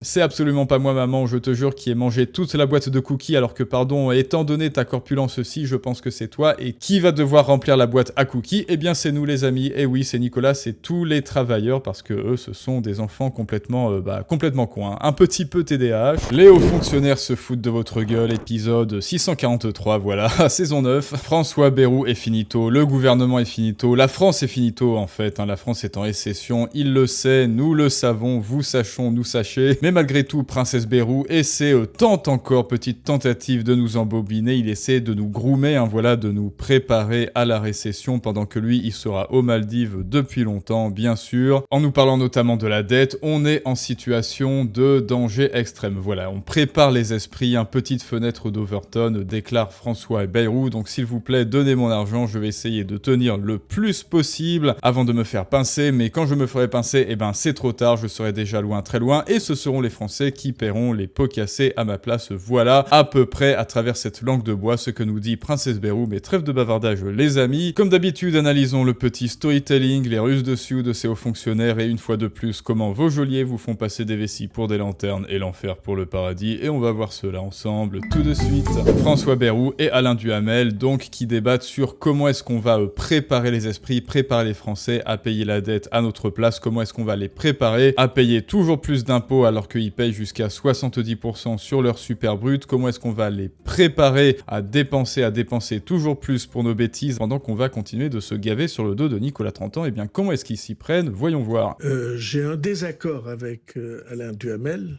C'est absolument pas moi, maman, je te jure, qui ai mangé toute la boîte de cookies, alors que, pardon, étant donné ta corpulence-ci, je pense que c'est toi. Et qui va devoir remplir la boîte à cookies? Eh bien, c'est nous, les amis. Et oui, c'est Nicolas, c'est tous les travailleurs, parce que eux, ce sont des enfants complètement, complètement cons, hein. Un petit peu TDAH. Les hauts fonctionnaires se foutent de votre gueule, épisode 643, voilà, saison 9. François Bayrou est finito, le gouvernement est finito, la France est finito, en fait, hein. La France est en récession, il le sait, nous le savons, vous sachons, nous sachez. Mais malgré tout, Princesse Bayrou essaie tant encore, petite tentative de nous embobiner, il essaie de nous groomer, hein, voilà, de nous préparer à la récession, pendant que lui, il sera aux Maldives depuis longtemps, bien sûr. En nous parlant notamment de la dette, on est en situation de danger extrême. Voilà, on prépare les esprits, une petite fenêtre d'Overton, déclare François Bayrou, donc s'il vous plaît, donnez mon argent, je vais essayer de tenir le plus possible avant de me faire pincer, mais quand je me ferai pincer, eh ben c'est trop tard, je serai déjà loin, très loin, et ce seront les Français qui paieront les pots cassés à ma place. Voilà, à peu près à travers cette langue de bois, ce que nous dit Princesse Bayrou, mais trêve de bavardage, les amis. Comme d'habitude, analysons le petit storytelling, les ruses dessus de ces hauts fonctionnaires, et une fois de plus, comment vos geôliers vous font passer des vessies pour des lanternes et l'enfer pour le paradis, et on va voir cela ensemble tout de suite. François Bayrou et Alain Duhamel, donc, qui débattent sur comment est-ce qu'on va préparer les esprits, préparer les Français à payer la dette à notre place, comment est-ce qu'on va les préparer à payer toujours plus d'impôts alors qu'ils payent jusqu'à 70% sur leur super brut, comment est-ce qu'on va les préparer à dépenser toujours plus pour nos bêtises pendant qu'on va continuer de se gaver sur le dos de Nicolas 30 ans. Eh bien, comment est-ce qu'ils s'y prennent? Voyons voir. J'ai un désaccord avec Alain Duhamel.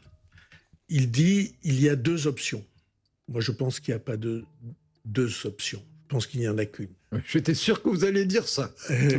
Il dit il y a deux options. Moi, je pense qu'il n'y a pas deux options. Je pense qu'il n'y en a qu'une. J'étais sûr que vous alliez dire ça.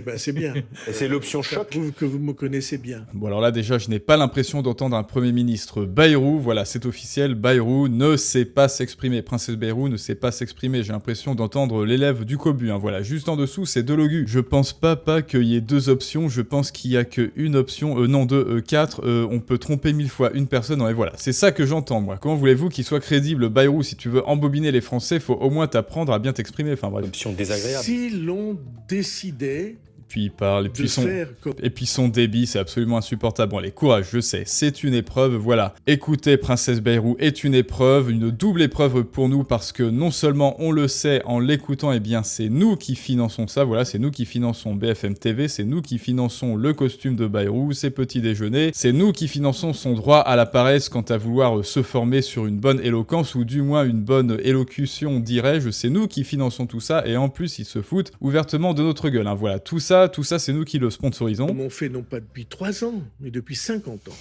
Ben, c'est bien. Et c'est l'option Ça choc. prouve que vous me connaissez bien. Bon, alors là, déjà, je n'ai pas l'impression d'entendre un Premier ministre. Bayrou, voilà, c'est officiel, Bayrou ne sait pas s'exprimer. Princesse Bayrou ne sait pas s'exprimer. J'ai l'impression d'entendre l'élève du cobu, hein. Voilà, juste en dessous, c'est de l'ogu. Je pense pas qu'il y ait deux options, je pense qu'il y a qu'une option, non, deux, quatre, on peut tromper 1000 fois une personne, et voilà, c'est ça que j'entends, moi. Comment voulez-vous qu'il soit crédible, Bayrou? Si tu veux embobiner les Français, faut au moins t'apprendre à bien t'exprimer, enfin bref. Option désagréable. Si l'on décidait Puis il parle, et puis son débit, c'est absolument insupportable. Bon, allez, courage, je sais, c'est une épreuve, voilà. Écoutez, Princesse Bayrou est une épreuve, une double épreuve pour nous, parce que non seulement on le sait en l'écoutant, eh bien c'est nous qui finançons ça, voilà, c'est nous qui finançons BFM TV, c'est nous qui finançons le costume de Bayrou, ses petits déjeuners, c'est nous qui finançons son droit à la paresse quant à vouloir se former sur une bonne éloquence, ou du moins une bonne élocution, dirais-je, c'est nous qui finançons tout ça, et en plus ils se foutent ouvertement de notre gueule, hein. Voilà, tout ça, c'est nous qui le sponsorisons. Comme on fait non pas depuis 3 ans, mais depuis 50 ans.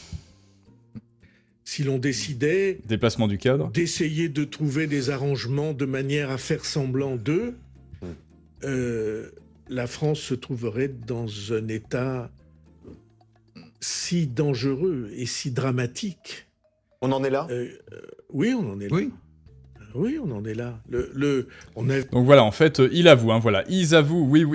Si l'on décidait Déplacement du cadre. d'essayer de trouver des arrangements de manière à faire semblant d'eux, la France se trouverait dans un état si dangereux et si dramatique. On en est là. Oui, on en est là. Oui. Oui, on en est là. Donc voilà, en fait, il avoue, hein, voilà, ils avouent, oui,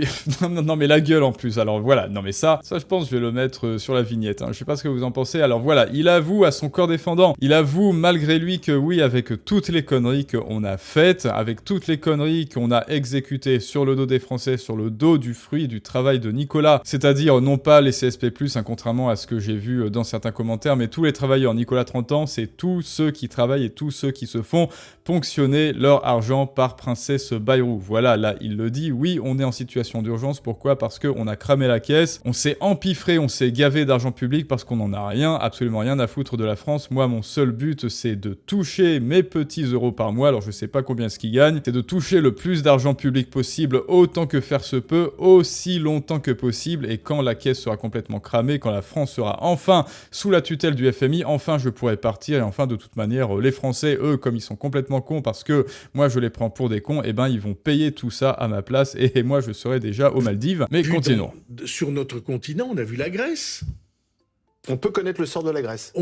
non, mais la gueule en plus, alors voilà, non mais ça je pense je vais le mettre sur la vignette, hein. Je sais pas ce que vous en pensez, alors voilà, il avoue à son corps défendant, il avoue malgré lui que oui, avec toutes les conneries qu'on a faites, avec toutes les conneries qu'on a exécutées sur le dos des Français, sur le dos du fruit du travail de Nicolas, c'est-à-dire non pas les CSP+, hein, contrairement à ce que j'ai vu dans certains commentaires, mais tous les travailleurs, Nicolas 30 ans, c'est tous ceux qui travaillent et tous ceux qui se font ponctionner leur argent par Princesse Bayrou. Voilà, là, il le dit, oui, on est en situation d'urgence. Pourquoi? Parce qu'on a cramé la caisse, on s'est empiffré, on s'est gavé d'argent public parce qu'on n'en a rien, absolument rien à foutre de la France. Moi, mon seul but, c'est de toucher mes petits euros par mois. Alors, je sais pas combien ce qu'ils gagnent. C'est de toucher le plus d'argent public possible, autant que faire se peut, aussi longtemps que possible. Et quand la caisse sera complètement cramée, quand la France sera enfin sous la tutelle du FMI, enfin, je pourrai partir. Et enfin, de toute manière, les Français, eux, comme ils sont complètement cons parce que moi je les prends pour des cons, et ben ils vont payer tout ça à ma place et moi je serai déjà aux Maldives. Mais continuons. Sur notre continent, on a vu la Grèce. On peut connaître le sort de la Grèce.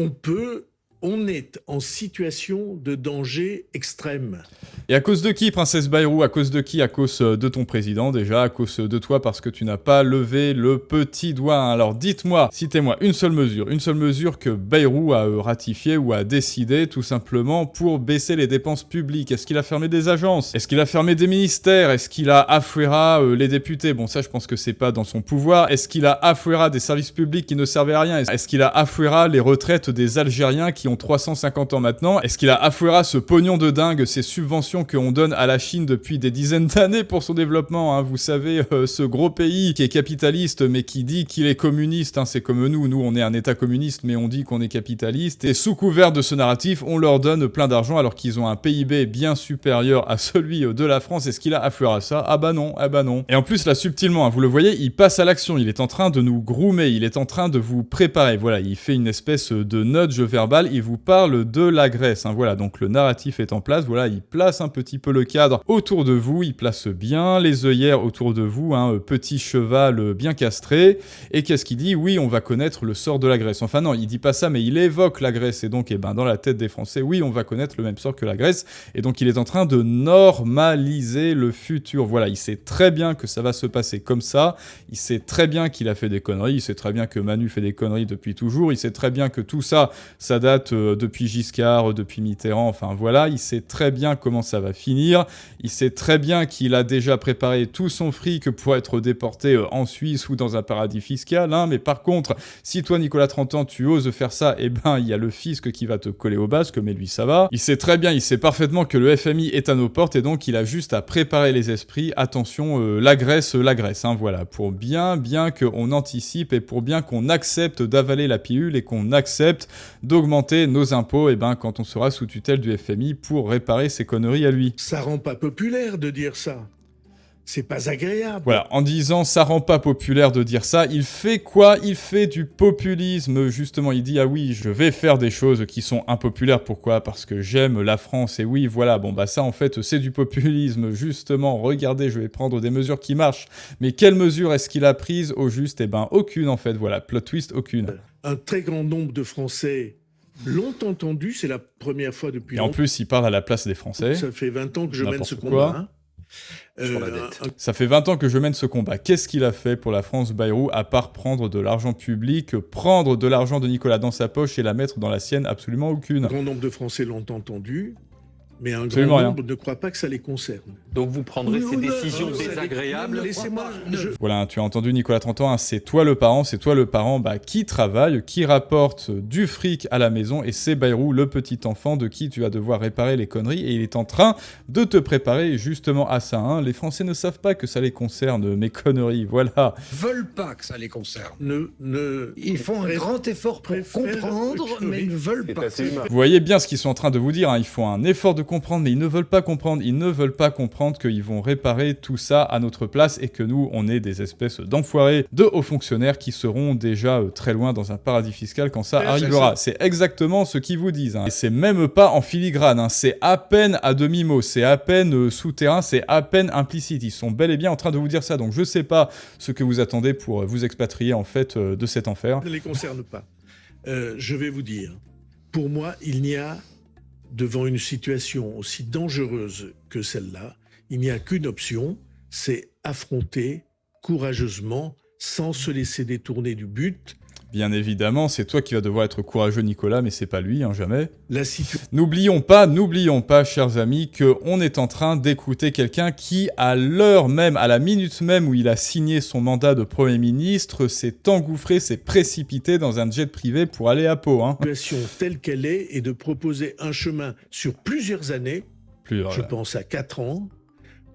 On est en situation de danger extrême. Et à cause de qui, Princesse Bayrou? À cause de qui? À cause de ton président, déjà, à cause de toi, parce que tu n'as pas levé le petit doigt. Alors dites-moi, citez-moi une seule mesure que Bayrou a ratifiée ou a décidé, tout simplement, pour baisser les dépenses publiques. Est-ce qu'il a fermé des agences? Est-ce qu'il a fermé des ministères? Est-ce qu'il a affouera les députés? Bon, ça, je pense que c'est pas dans son pouvoir. Est-ce qu'il a affouera des services publics qui ne servaient à rien? Est-ce qu'il a affouera les retraites des Algériens qui ont ont 350 ans maintenant. Est-ce qu'il a Afuera ce pognon de dingue, ces subventions qu'on donne à la Chine depuis des dizaines d'années pour son développement, hein, vous savez, ce gros pays qui est capitaliste mais qui dit qu'il est communiste, hein, c'est comme nous on est un état communiste mais on dit qu'on est capitaliste, et sous couvert de ce narratif, on leur donne plein d'argent alors qu'ils ont un PIB bien supérieur à celui de la France. Est-ce qu'il a Afuera ça? Ah bah non. Et en plus là, subtilement, hein, vous le voyez, il passe à l'action, il est en train de nous groomer, il est en train de vous préparer, voilà, il fait une espèce de nudge verbal, il vous parle de la Grèce, hein, voilà, donc le narratif est en place, voilà, il place un petit peu le cadre autour de vous, il place bien les œillères autour de vous, hein, petit cheval bien castré, et qu'est-ce qu'il dit? Oui, on va connaître le sort de la Grèce. Enfin non, il dit pas ça, mais il évoque la Grèce, et donc, dans la tête des Français, oui, on va connaître le même sort que la Grèce, et donc il est en train de normaliser le futur. Voilà, il sait très bien que ça va se passer comme ça, il sait très bien qu'il a fait des conneries, il sait très bien que Manu fait des conneries depuis toujours, il sait très bien que tout ça, ça date depuis Giscard, depuis Mitterrand, enfin voilà, il sait très bien comment ça va finir, il sait très bien qu'il a déjà préparé tout son fric pour être déporté en Suisse ou dans un paradis fiscal, hein, mais par contre, si toi, Nicolas 30 ans, tu oses faire ça, eh ben, il y a le fisc qui va te coller au basque, mais lui, ça va. Il sait très bien, il sait parfaitement que le FMI est à nos portes, et donc il a juste à préparer les esprits. Attention, la Grèce, hein, voilà, pour bien qu'on anticipe et pour bien qu'on accepte d'avaler la pilule et qu'on accepte d'augmenter nos impôts, et ben, quand on sera sous tutelle du FMI pour réparer ses conneries à lui. Ça rend pas populaire de dire ça. C'est pas agréable. Voilà, en disant ça rend pas populaire de dire ça, il fait quoi? Il fait du populisme, justement. Il dit, ah oui, je vais faire des choses qui sont impopulaires. Pourquoi? Parce que j'aime la France. Et oui, voilà, bon bah ça en fait c'est du populisme, justement. Regardez, je vais prendre des mesures qui marchent. Mais quelles mesures est-ce qu'il a prises au juste? Eh ben aucune en fait, voilà, plot twist, aucune. Un très grand nombre de Français l'ont entendu, c'est la première fois depuis longtemps. Et en plus, il parle à la place des Français. Ça fait 20 ans que je mène ce quoi. combat. Hein. Sur la dette. Ça fait 20 ans que je mène ce combat. Qu'est-ce qu'il a fait pour la France, Bayrou, à part prendre de l'argent public, prendre de l'argent de Nicolas dans sa poche et la mettre dans la sienne? Absolument aucune. Un grand nombre de Français l'ont entendu, mais un Absolument grand nombre ne croit pas que ça les concerne. Donc vous prendrez ces décisions ça désagréables. Laissez-moi. Voilà, tu as entendu Nicolas 30 ans, hein, c'est toi le parent qui travaille, qui rapporte du fric à la maison, et c'est Bayrou, le petit enfant de qui tu vas devoir réparer les conneries, et il est en train de te préparer justement à ça. Hein. Les Français ne savent pas que ça les concerne, mes conneries, voilà. Veulent pas que ça les concerne. Ils font un grand effort pour comprendre, mais ils ne veulent pas. Vous voyez bien ce qu'ils sont en train de vous dire, hein. Ils font un effort de comprendre, mais ils ne veulent pas comprendre. Ils ne veulent pas comprendre qu'ils vont réparer tout ça à notre place et que nous, on est des espèces d'enfoirés, de hauts fonctionnaires qui seront déjà très loin dans un paradis fiscal quand ça arrivera. C'est exactement ce qu'ils vous disent. Hein. Et c'est même pas en filigrane, hein. C'est à peine à demi-mot, c'est à peine souterrain, c'est à peine implicite. Ils sont bel et bien en train de vous dire ça. Donc je sais pas ce que vous attendez pour vous expatrier en fait de cet enfer. Ça ne les concerne pas. Je vais vous dire, pour moi, il n'y a, devant une situation aussi dangereuse que celle-là, il n'y a qu'une option, c'est affronter courageusement, sans se laisser détourner du but. Bien évidemment, c'est toi qui vas devoir être courageux, Nicolas, mais c'est pas lui, hein, jamais. N'oublions pas, chers amis, qu'on est en train d'écouter quelqu'un qui, à l'heure même, à la minute même où il a signé son mandat de Premier ministre, s'est engouffré, s'est précipité dans un jet privé pour aller à Pau. Hein. La situation telle qu'elle est et de proposer un chemin sur plusieurs années, je pense à 4 ans,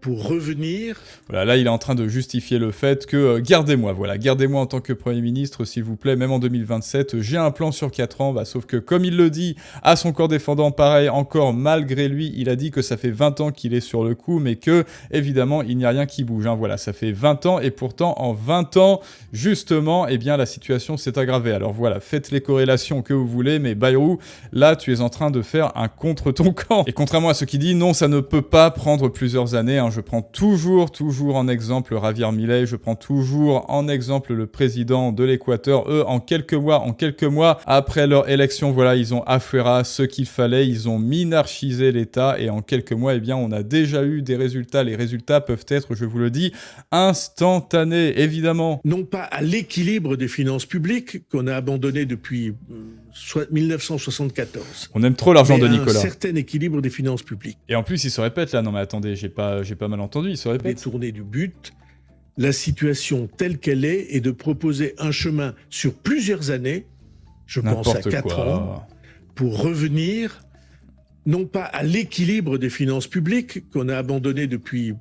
pour revenir... Voilà, là, il est en train de justifier le fait que, gardez-moi en tant que Premier ministre, s'il vous plaît, même en 2027, j'ai un plan sur 4 ans, sauf que, comme il le dit à son corps défendant, pareil, encore malgré lui, il a dit que ça fait 20 ans qu'il est sur le coup, mais que, évidemment, il n'y a rien qui bouge, hein, voilà, ça fait 20 ans, et pourtant, en 20 ans, justement, eh bien, la situation s'est aggravée. Alors voilà, faites les corrélations que vous voulez, mais Bayrou, là, tu es en train de faire un contre ton camp. Et contrairement à ce qu'il dit, non, ça ne peut pas prendre plusieurs années, hein. Je prends toujours en exemple Javier Milei, je prends toujours en exemple le président de l'Équateur. Eux, en quelques mois après leur élection, voilà, ils ont Afuera ce qu'il fallait, ils ont minarchisé l'État, et en quelques mois, eh bien, on a déjà eu des résultats. Les résultats peuvent être, je vous le dis, instantanés, évidemment. Non pas à l'équilibre des finances publiques qu'on a abandonné depuis 1974. On aime trop l'argent de Nicolas. Un certain équilibre des finances publiques. Et en plus, il se répète là. Non mais attendez, j'ai pas mal entendu. Il se répète. Détourner du but. La situation telle qu'elle est de proposer un chemin sur plusieurs années, je pense à 4 ans, pour revenir non pas à l'équilibre des finances publiques qu'on a abandonné depuis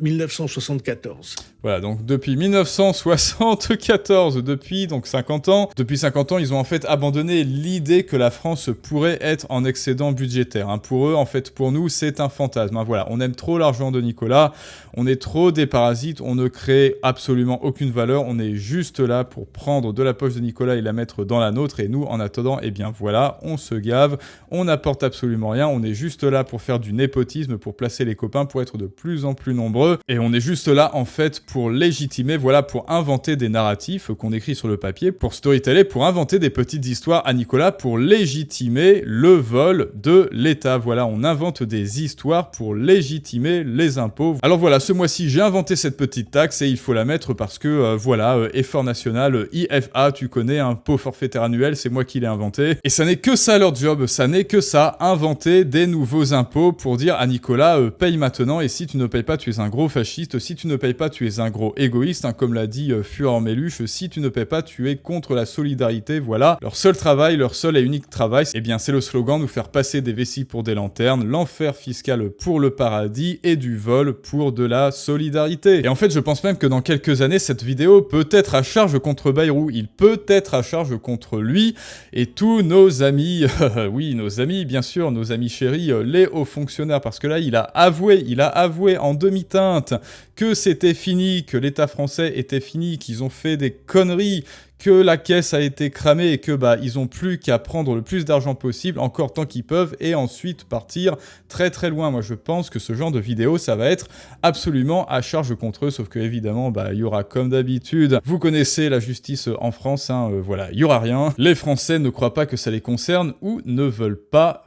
1974. Voilà, donc depuis 1974, depuis donc 50 ans. Depuis 50 ans, ils ont en fait abandonné l'idée que la France pourrait être en excédent budgétaire. Hein. Pour eux, en fait, pour nous, c'est un fantasme. Hein. Voilà, on aime trop l'argent de Nicolas, on est trop des parasites, on ne crée absolument aucune valeur, on est juste là pour prendre de la poche de Nicolas et la mettre dans la nôtre, et nous, en attendant, eh bien voilà, on se gave, on n'apporte absolument rien, on est juste là pour faire du népotisme, pour placer les copains, pour être de plus en plus nombreux, et on est juste là, en fait, pour légitimer, voilà, pour inventer des narratifs qu'on écrit sur le papier, pour storyteller, pour inventer des petites histoires à Nicolas, pour légitimer le vol de l'État. Voilà, on invente des histoires pour légitimer les impôts. Alors voilà, ce mois-ci, j'ai inventé cette petite taxe et il faut la mettre parce que, voilà, effort national, IFA, tu connais, un pot forfaitaire annuel, c'est moi qui l'ai inventé. Et ça n'est que ça leur job, ça n'est que ça, inventer des nouveaux impôts pour dire à Nicolas, paye maintenant, et si tu ne payes pas, tu es un gros fasciste, si tu ne payes pas, tu es un gros égoïste, hein, comme l'a dit Fureur Méluche, si tu ne payes pas, tu es contre la solidarité, voilà. Leur seul travail, leur seul et unique travail, eh bien c'est le slogan, nous faire passer des vessies pour des lanternes, l'enfer fiscal pour le paradis, et du vol pour de la solidarité. Et en fait, je pense même que dans quelques années, cette vidéo peut être à charge contre Bayrou, il peut être à charge contre lui, et tous nos amis, oui, nos amis, bien sûr, nos amis chéris, les hauts fonctionnaires, parce que là, il a avoué en demi-teinte que c'était fini, que l'État français était fini, qu'ils ont fait des conneries, que la caisse a été cramée et que ils ont plus qu'à prendre le plus d'argent possible, encore tant qu'ils peuvent, et ensuite partir très très loin. Moi je pense que ce genre de vidéo, ça va être absolument à charge contre eux, sauf que évidemment, il y aura comme d'habitude, vous connaissez la justice en France, hein, voilà, il y aura rien. Les Français ne croient pas que ça les concerne ou ne veulent pas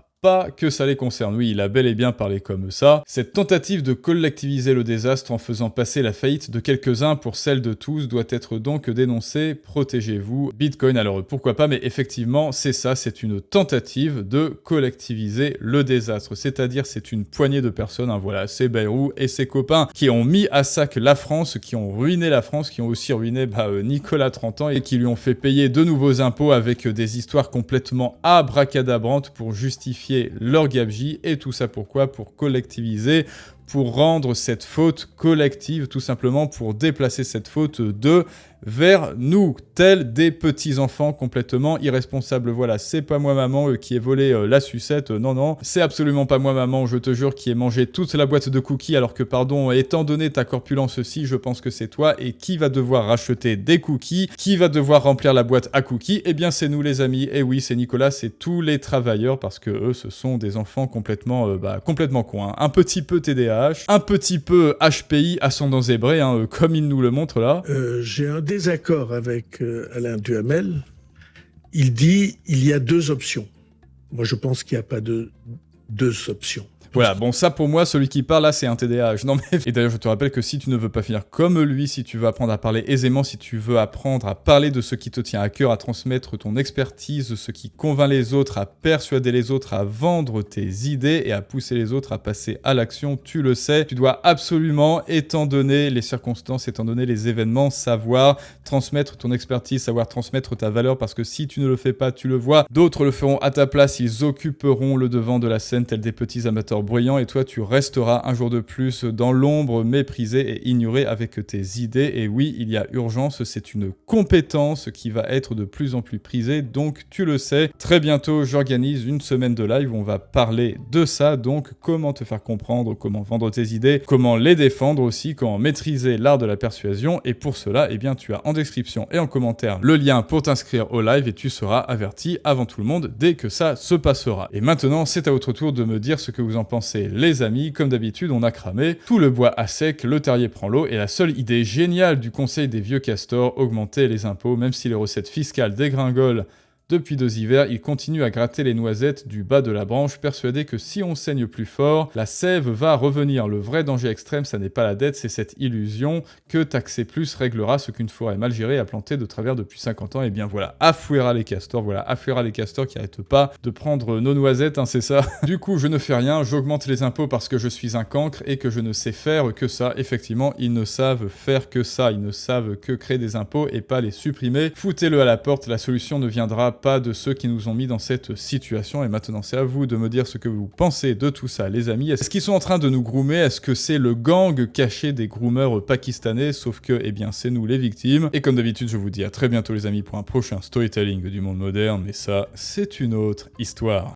que ça les concerne. Oui, il a bel et bien parlé comme ça. Cette tentative de collectiviser le désastre en faisant passer la faillite de quelques-uns pour celle de tous doit être donc dénoncée. Protégez-vous. Bitcoin, alors pourquoi pas, mais effectivement, c'est ça, c'est une tentative de collectiviser le désastre. C'est-à-dire, c'est une poignée de personnes, hein, voilà, c'est Bayrou et ses copains qui ont mis à sac la France, qui ont ruiné la France, qui ont aussi ruiné Nicolas 30 ans et qui lui ont fait payer de nouveaux impôts avec des histoires complètement abracadabrantes pour justifier leur gabegie, et tout ça pourquoi? Pour collectiviser, pour rendre cette faute collective, tout simplement pour déplacer cette faute de vers nous, tels des petits-enfants complètement irresponsables. Voilà, c'est pas moi maman qui ai volé la sucette, non, non, c'est absolument pas moi maman, je te jure, qui ai mangé toute la boîte de cookies, alors que pardon, étant donné ta corpulence-ci, je pense que c'est toi, et qui va devoir racheter des cookies, qui va devoir remplir la boîte à cookies? Eh bien c'est nous les amis, et oui, c'est Nicolas, c'est tous les travailleurs, parce que eux, ce sont des enfants complètement, complètement cons, hein. Un petit peu TDAH, un petit peu HPI, ascendant zébré, hein, comme il nous le montre là. J'ai un désaccord avec Alain Duhamel. Il dit il y a deux options. Moi, je pense qu'il n'y a pas de deux options. Voilà, bon ça pour moi, celui qui parle là, c'est un TDAH. Non mais... Et d'ailleurs, je te rappelle que si tu ne veux pas finir comme lui, si tu veux apprendre à parler aisément, si tu veux apprendre à parler de ce qui te tient à cœur, à transmettre ton expertise, ce qui convainc les autres, à persuader les autres, à vendre tes idées et à pousser les autres à passer à l'action, tu le sais, tu dois absolument, étant donné les circonstances, étant donné les événements, savoir transmettre ton expertise, savoir transmettre ta valeur, parce que si tu ne le fais pas, tu le vois, d'autres le feront à ta place, ils occuperont le devant de la scène tels des petits amateurs bruyant, et toi tu resteras un jour de plus dans l'ombre, méprisé et ignoré avec tes idées. Et oui, il y a urgence, c'est une compétence qui va être de plus en plus prisée, donc tu le sais. Très bientôt, j'organise une semaine de live où on va parler de ça, donc comment te faire comprendre, comment vendre tes idées, comment les défendre aussi, comment maîtriser l'art de la persuasion. Et pour cela, eh bien tu as en description et en commentaire le lien pour t'inscrire au live, et tu seras averti avant tout le monde dès que ça se passera. Et maintenant, c'est à votre tour de me dire ce que vous en pensez, les amis. Comme d'habitude, on a cramé tout le bois à sec, le terrier prend l'eau, et la seule idée géniale du conseil des vieux castors, augmenter les impôts. Même si les recettes fiscales dégringolent depuis 2 hivers, il continue à gratter les noisettes du bas de la branche, persuadé que si on saigne plus fort, la sève va revenir. Le vrai danger extrême, ça n'est pas la dette, c'est cette illusion que taxer plus réglera ce qu'une forêt mal gérée a planté de travers depuis 50 ans. Et bien voilà, affouera les castors, voilà, affouera les castors qui arrêtent pas de prendre nos noisettes, hein, c'est ça. Du coup, je ne fais rien, j'augmente les impôts parce que je suis un cancre et que je ne sais faire que ça. Effectivement, ils ne savent faire que ça, ils ne savent que créer des impôts et pas les supprimer. Foutez-le à la porte, la solution ne viendra pas de ceux qui nous ont mis dans cette situation. Et maintenant, c'est à vous de me dire ce que vous pensez de tout ça, les amis. Est-ce qu'ils sont en train de nous groomer? Est-ce que c'est le gang caché des groomers pakistanais? Sauf que, eh bien, c'est nous les victimes. Et comme d'habitude, je vous dis à très bientôt, les amis, pour un prochain storytelling du monde moderne. Mais ça, c'est une autre histoire.